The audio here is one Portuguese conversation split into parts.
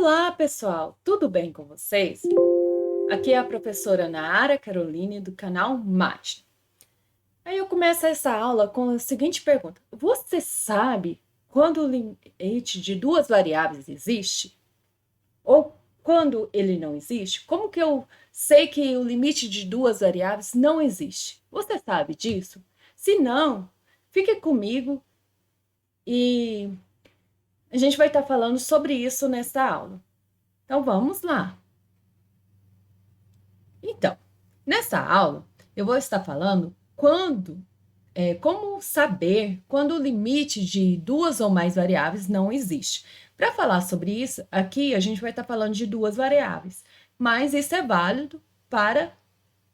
Olá, pessoal! Tudo bem com vocês? Aqui é a professora Nara Caroline, do canal Mate. Aí eu começo essa aula com a seguinte pergunta. Você sabe quando o limite de duas variáveis existe? Ou quando ele não existe? Como que eu sei que o limite de duas variáveis não existe? Você sabe disso? Se não, fique comigo e a gente vai estar falando sobre isso nessa aula. Então, vamos lá! Então, nessa aula, eu vou estar falando como saber quando o limite de duas ou mais variáveis não existe. Para falar sobre isso, aqui a gente vai estar falando de duas variáveis, mas isso é válido para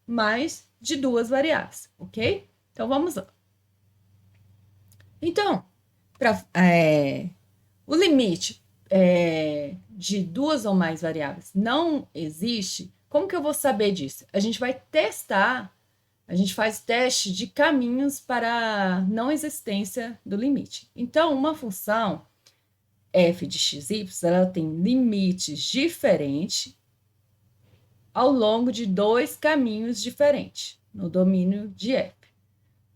mais de duas variáveis, ok? Então, vamos lá. Então, o limite de duas ou mais variáveis não existe. Como que eu vou saber disso? A gente vai testar, a gente faz teste de caminhos para a não existência do limite. Então, uma função f de xy, ela tem limites diferentes ao longo de dois caminhos diferentes no domínio de f.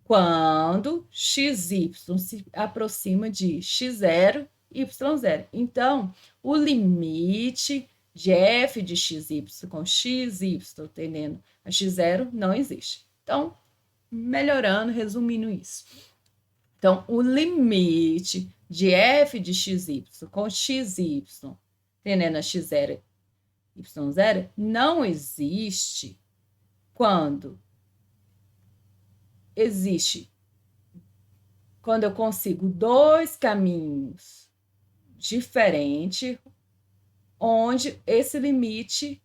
Quando xy se aproxima de x0, y0. Então, o limite de f de xy com xy tendendo a x0 não existe. Então, melhorando, resumindo isso. Então, o limite de f de xy com xy tendendo a x0, y0 não existe quando eu consigo dois caminhos diferentes, onde esse limite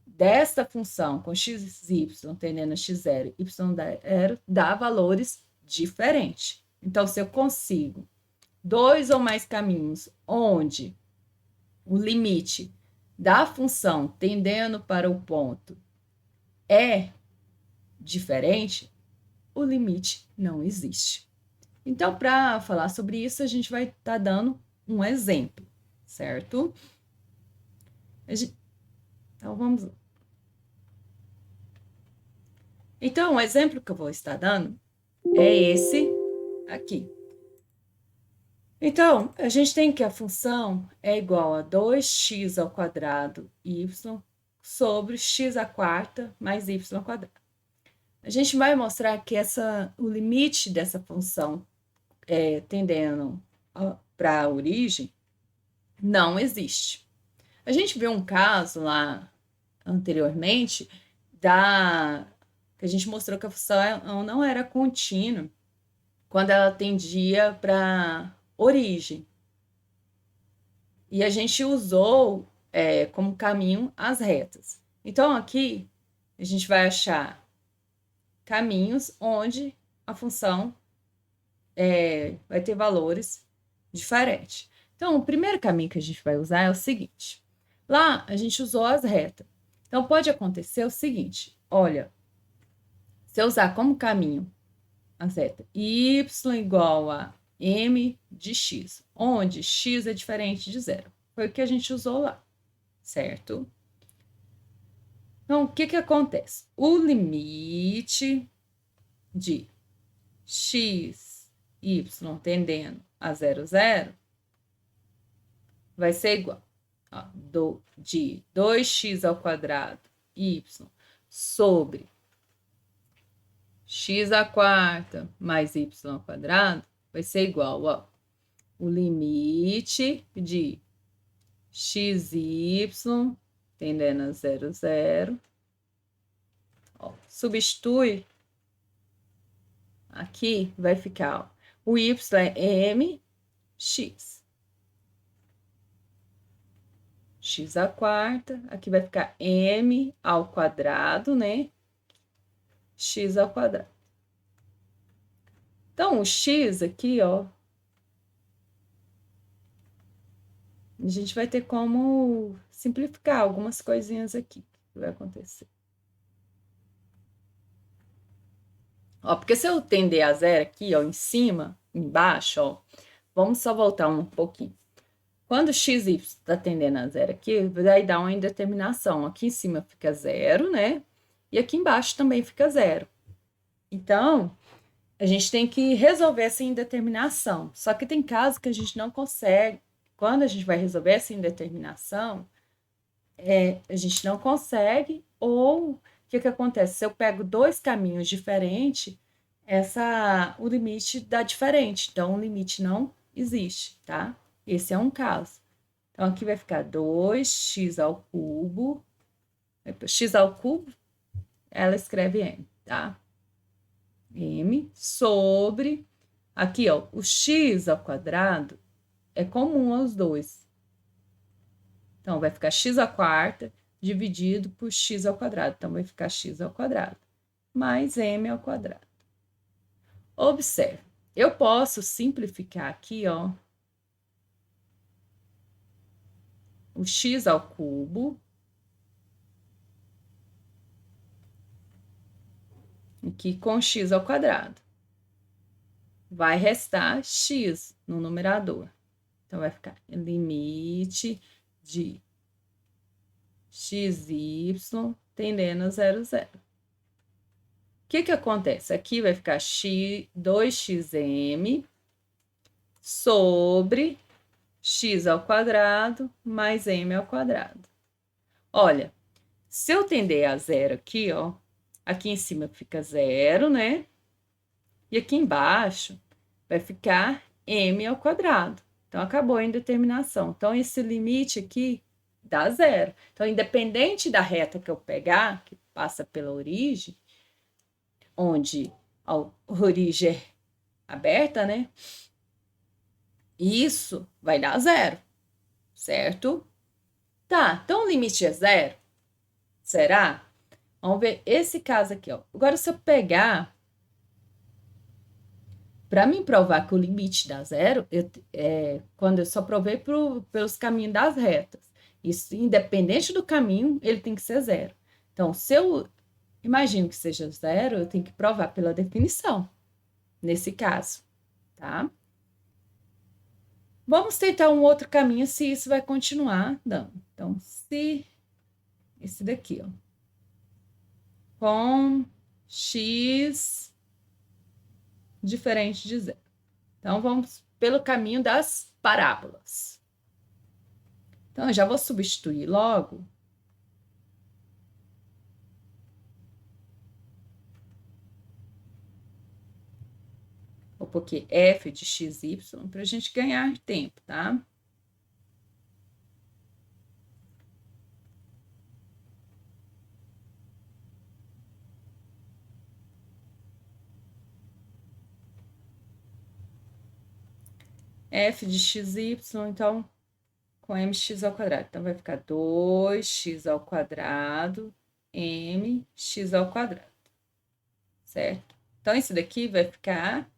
desta função com xy tendendo a x0, y0, dá valores diferentes. Então, se eu consigo dois ou mais caminhos onde o limite da função tendendo para o ponto é diferente, o limite não existe. Então, para falar sobre isso, a gente vai estar dando um exemplo, certo? Então, vamos lá. Então, o exemplo que eu vou estar dando é esse aqui. Então, a gente tem que a função é igual a 2x ao quadrado y sobre x à quarta mais y ao quadrado. A gente vai mostrar que o limite dessa função tendendo para a origem não existe. A gente viu um caso lá anteriormente que a gente mostrou que a função não era contínua quando ela tendia para origem. E a gente usou como caminho as retas. Então, aqui, a gente vai achar caminhos onde a função vai ter valores diferentes. Então, o primeiro caminho que a gente vai usar é o seguinte. Lá, a gente usou as retas. Então, pode acontecer o seguinte. Olha, se eu usar como caminho a reta y igual a m de x, onde x é diferente de zero. Foi o que a gente usou lá, certo? Então, o que acontece? O limite de x, y tendendo a 0, 0 vai ser igual de 2x ao quadrado y sobre x à quarta mais y ao quadrado vai ser igual ao o limite de xy tendendo a 0, 0. Substitui aqui, vai ficar o y é mx. X à quarta, aqui vai ficar m ao quadrado, né? X ao quadrado. Então, o x aqui, ó, a gente vai ter como simplificar algumas coisinhas aqui que vai acontecer. Ó, porque se eu tender a zero aqui, ó, em cima, embaixo, ó, vamos só voltar um pouquinho. Quando x e y está tendendo a zero aqui, vai dar uma indeterminação. Aqui em cima fica zero, né? E aqui embaixo também fica zero. Então, a gente tem que resolver essa indeterminação. Só que tem casos que a gente não consegue. Quando a gente vai resolver essa indeterminação, a gente não consegue, ou o que acontece? Se eu pego dois caminhos diferentes, o limite dá diferente. Então, o limite não existe, tá? Esse é um caso. Então, aqui vai ficar 2x ao cubo. X ao cubo, ela escreve m, tá? M sobre... Aqui, ó, o x ao quadrado é comum aos dois. Então, vai ficar x à quarta dividido por x ao quadrado. Então, vai ficar x ao quadrado mais m ao quadrado. Observe, eu posso simplificar aqui, ó, o x ao cubo, aqui com x ao quadrado. Vai restar x no numerador. Então, vai ficar limite de xy tendendo a 0, 0. O que acontece? Aqui vai ficar 2xm sobre x ao quadrado mais m ao quadrado. Olha, se eu tender a zero aqui, ó, aqui em cima fica zero, né? E aqui embaixo vai ficar m ao quadrado. Então, acabou a indeterminação. Então, esse limite aqui dá zero. Então, independente da reta que eu pegar, que passa pela origem, onde a origem é aberta, né? Isso vai dar zero, certo? Tá, então o limite é zero? Será? Vamos ver esse caso aqui, ó. Agora, se eu pegar... Para mim provar que o limite dá zero, quando eu só provei pelos caminhos das retas. Isso, independente do caminho, ele tem que ser zero. Então, se eu imagino que seja zero, eu tenho que provar pela definição, nesse caso, tá? Vamos tentar um outro caminho, se isso vai continuar dando. Então, se esse daqui, ó, com x diferente de zero. Então, vamos pelo caminho das parábolas. Então, eu já vou substituir logo. Vou pôr aqui f de xy para a gente ganhar tempo, tá? F de xy, então, com mx ao quadrado. Então, vai ficar 2x ao quadrado, mx ao quadrado, certo? Então, esse daqui vai ficar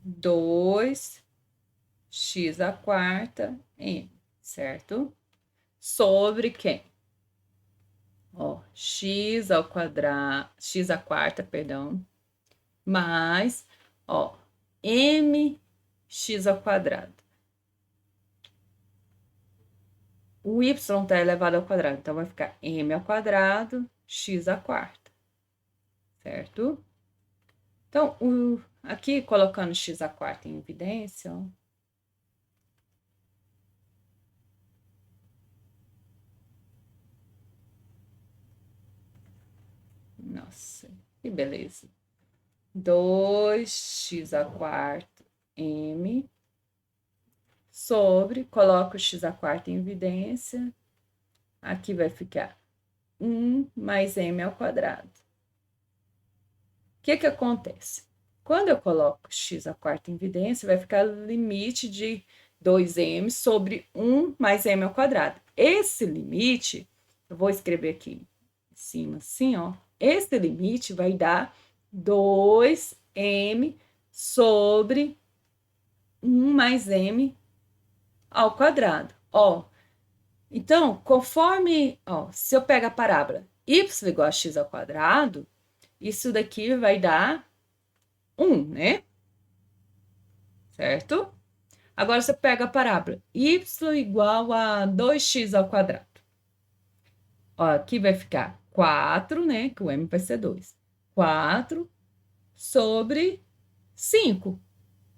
2x à quarta, m, certo? Sobre quem? Ó, x ao quadrado, x à quarta, perdão, mais, ó, mx ao quadrado. O y está elevado ao quadrado, então vai ficar m ao quadrado, x à quarta, certo? Então, aqui colocando x à quarta em evidência, ó, nossa, que beleza. 2x à quarta m sobre, coloco o x à quarta em evidência, aqui vai ficar 1 mais m ao quadrado. O que acontece? Quando eu coloco x à quarta em evidência, vai ficar o limite de 2m sobre 1 mais m ao quadrado. Esse limite, eu vou escrever aqui em cima assim, ó. Esse limite vai dar 2m sobre 1 mais m ao quadrado. Ó, então, conforme, ó, se eu pego a parábola y igual a x ao quadrado, isso daqui vai dar 1, né? certo? Agora você pega a parábola y igual a 2x ao quadrado. Ó, aqui vai ficar 4, né? Que o m vai ser 2. 4 sobre 5,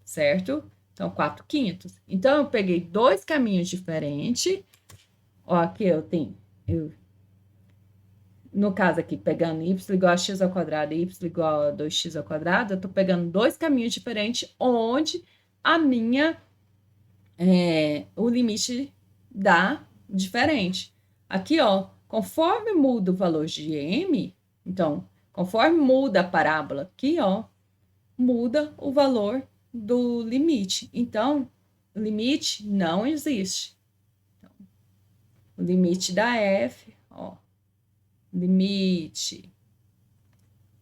certo? Então, 4/5. Então, eu peguei dois caminhos diferentes. Ó, aqui eu tenho, no caso aqui, pegando y igual a x ao quadrado e y igual a 2x ao quadrado, eu tô pegando dois caminhos diferentes onde a minha, o limite dá diferente. Aqui, ó, conforme muda o valor de m, então, conforme muda a parábola aqui, ó, muda o valor do limite. Então, o limite não existe. Então, o limite da f, ó, limite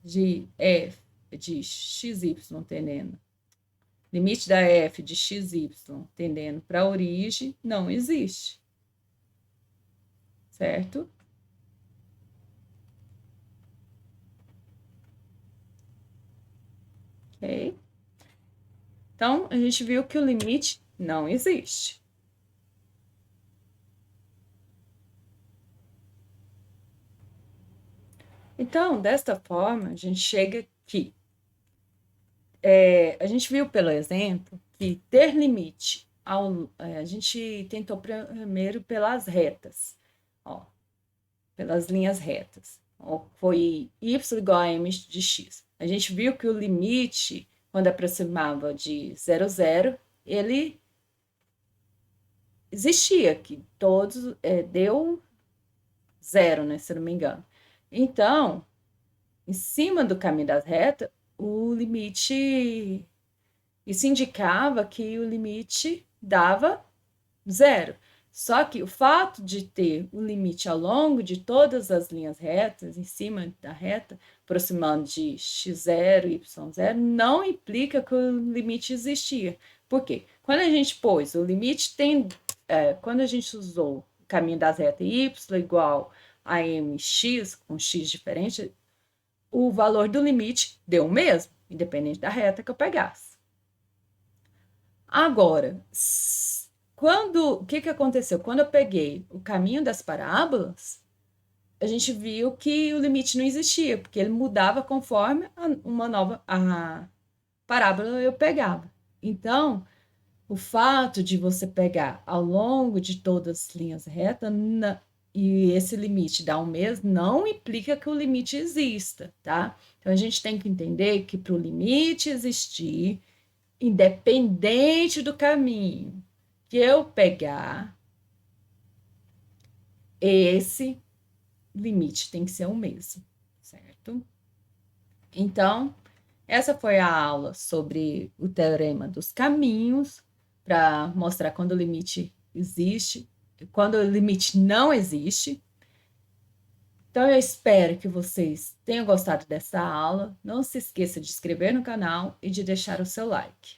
de f de xy tendendo, limite da f de xy tendendo para a origem não existe, certo? Ok? Então, a gente viu que o limite não existe. Então, desta forma, a gente chega aqui. A gente viu pelo exemplo que ter limite a gente tentou primeiro pelas retas, ó, pelas linhas retas. Ó, foi y igual a m de x. A gente viu que o limite, quando aproximava de 0, 0, ele existia, que todos deu 0, né, se eu não me engano. Então, em cima do caminho das retas, o limite, isso indicava que o limite dava 0. Só que o fato de ter o limite ao longo de todas as linhas retas, em cima da reta, aproximando de x0, y0, não implica que o limite existia. Por quê? Quando a gente pôs o limite, quando a gente usou o caminho das retas y igual a mx, com x diferente, o valor do limite deu o mesmo, independente da reta que eu pegasse. Agora, o que aconteceu? Quando eu peguei o caminho das parábolas, a gente viu que o limite não existia, porque ele mudava conforme a parábola eu pegava. Então, o fato de você pegar ao longo de todas as linhas retas e esse limite dar o mesmo, não implica que o limite exista, tá? Então, a gente tem que entender que para o limite existir, independente do caminho que eu pegar, esse limite tem que ser o mesmo, certo? Então, essa foi a aula sobre o teorema dos caminhos, para mostrar quando o limite existe, quando o limite não existe. Então, eu espero que vocês tenham gostado dessa aula. Não se esqueça de se inscrever no canal e de deixar o seu like.